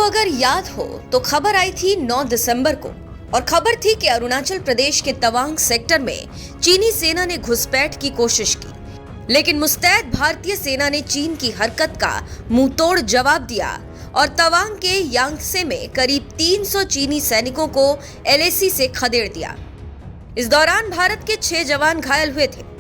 अगर याद हो तो खबर आई थी 9 दिसंबर को और खबर थी कि अरुणाचल प्रदेश के तवांग सेक्टर में चीनी सेना ने घुसपैठ की कोशिश की, लेकिन मुस्तैद भारतीय सेना ने चीन की हरकत का मुंहतोड़ जवाब दिया और तवांग के यांगत्से में करीब 300 चीनी सैनिकों को एलएसी से खदेड़ दिया। इस दौरान भारत के 6 जवान घायल हुए थे।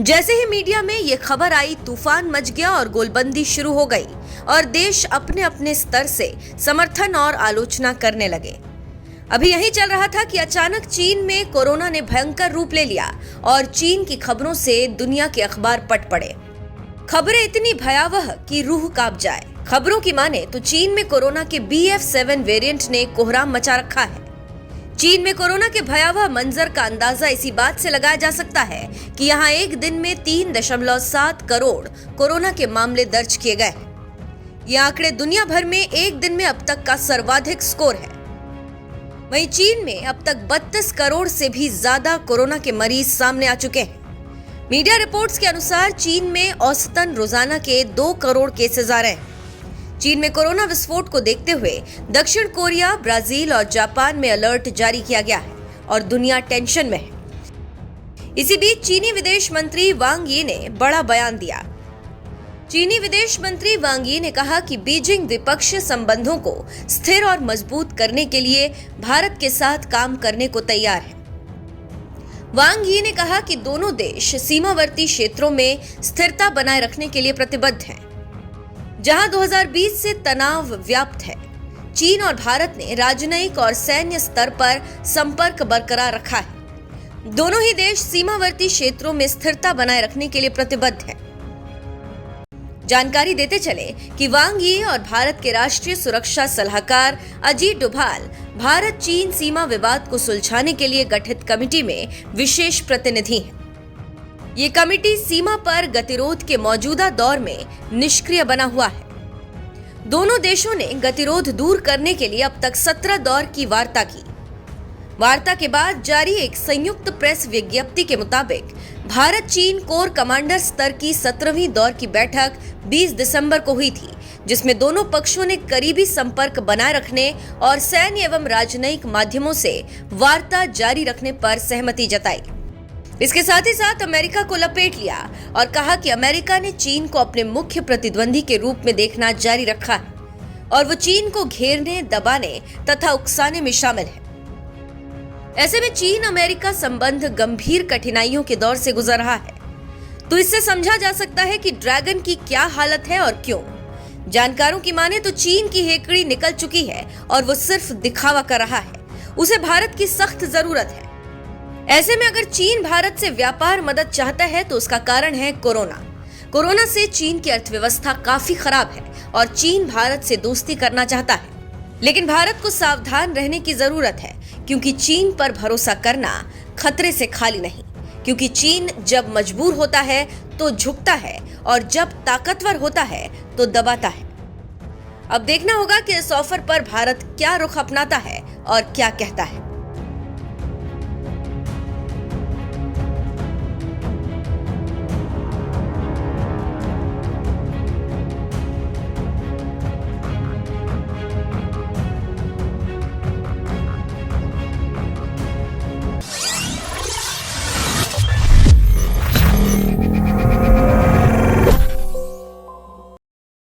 जैसे ही मीडिया में ये खबर आई, तूफान मच गया और गोलबंदी शुरू हो गई और देश अपने अपने स्तर से समर्थन और आलोचना करने लगे। अभी यही चल रहा था कि अचानक चीन में कोरोना ने भयंकर रूप ले लिया और चीन की खबरों से दुनिया के अखबार पट पड़े। खबरें इतनी भयावह कि रूह कांप जाए। खबरों की माने तो चीन में कोरोना के BF7 वेरिएंट ने कोहराम मचा रखा है। चीन में कोरोना के भयावह मंजर का अंदाजा इसी बात से लगाया जा सकता है कि यहाँ एक दिन में 3.7 करोड़ कोरोना के मामले दर्ज किए गए हैं। ये आंकड़े दुनिया भर में एक दिन में अब तक का सर्वाधिक स्कोर है। वहीं चीन में अब तक 32 करोड़ से भी ज्यादा कोरोना के मरीज सामने आ चुके हैं। मीडिया रिपोर्ट्स के अनुसार चीन में औसतन रोजाना के 2 करोड़ केसेस आ रहे हैं। चीन में कोरोना विस्फोट को देखते हुए दक्षिण कोरिया, ब्राजील और जापान में अलर्ट जारी किया गया है और दुनिया टेंशन में है। इसी बीच चीनी विदेश मंत्री वांग यी ने बड़ा बयान दिया। चीनी विदेश मंत्री वांग यी ने कहा कि बीजिंग द्विपक्षीय संबंधों को स्थिर और मजबूत करने के लिए भारत के साथ काम करने को तैयार है। वांग यी ने कहा कि दोनों देश सीमावर्ती क्षेत्रों में स्थिरता बनाए रखने के लिए प्रतिबद्ध हैं, जहां 2020 से तनाव व्याप्त है। चीन और भारत ने राजनयिक और सैन्य स्तर पर संपर्क बरकरार रखा है। दोनों ही देश सीमावर्ती क्षेत्रों में स्थिरता बनाए रखने के लिए प्रतिबद्ध हैं। जानकारी देते चले कि वांग यी और भारत के राष्ट्रीय सुरक्षा सलाहकार अजीत डोभाल भारत चीन सीमा विवाद को सुलझाने के लिए गठित कमेटी में विशेष प्रतिनिधि हैं। ये कमेटी सीमा पर गतिरोध के मौजूदा दौर में निष्क्रिय बना हुआ है। दोनों देशों ने गतिरोध दूर करने के लिए अब तक 17 दौर की वार्ता की। वार्ता के बाद जारी एक संयुक्त प्रेस विज्ञप्ति के मुताबिक भारत चीन कोर कमांडर स्तर की 17वीं दौर की बैठक 20 दिसंबर को हुई थी, जिसमें दोनों पक्षों ने करीबी संपर्क बनाए रखने और सैन्य एवं राजनयिक माध्यमों से वार्ता जारी रखने पर सहमति जताई। इसके साथ ही साथ अमेरिका को लपेट लिया और कहा कि अमेरिका ने चीन को अपने मुख्य प्रतिद्वंदी के रूप में देखना जारी रखा है और वो चीन को घेरने, दबाने तथा उकसाने में शामिल है। ऐसे में चीन अमेरिका संबंध गंभीर कठिनाइयों के दौर से गुजर रहा है, तो इससे समझा जा सकता है कि ड्रैगन की क्या हालत है और क्यों। जानकारों की माने तो चीन की हेकड़ी निकल चुकी है और वो सिर्फ दिखावा कर रहा है। उसे भारत की सख्त जरूरत है। ऐसे में अगर चीन भारत से व्यापार मदद चाहता है तो उसका कारण है कोरोना। कोरोना से चीन की अर्थव्यवस्था काफी खराब है और चीन भारत से दोस्ती करना चाहता है, लेकिन भारत को सावधान रहने की जरूरत है, क्योंकि चीन पर भरोसा करना खतरे से खाली नहीं। क्योंकि चीन जब मजबूर होता है तो झुकता है और जब ताकतवर होता है तो दबाता है। अब देखना होगा कि इस ऑफर पर भारत क्या रुख अपनाता है और क्या कहता है।